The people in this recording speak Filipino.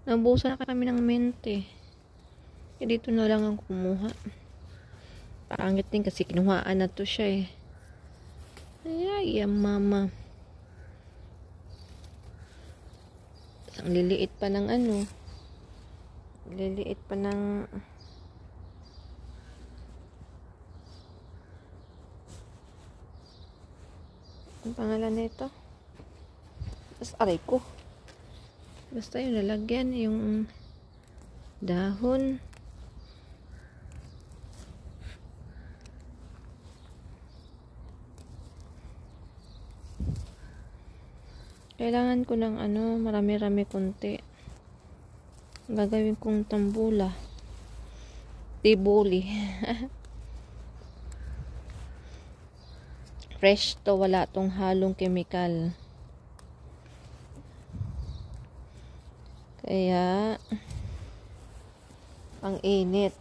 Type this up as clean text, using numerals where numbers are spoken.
Naubusan na kami ng mente. Kaya dito na lang ang kumuha. Pangit din kasi kinuhaan na to siya eh. Ay, mama. Ang liliit pa ng ano. Liliit pa ng... Ang pangalan nito? Tapos aray ko. Basta yung lalagyan, yung dahon. Kailangan ko ng ano, marami-rami konti. Gagawin kong tambula. Tibuli. Fresh to, wala tong halong chemical. Kaya, ang init.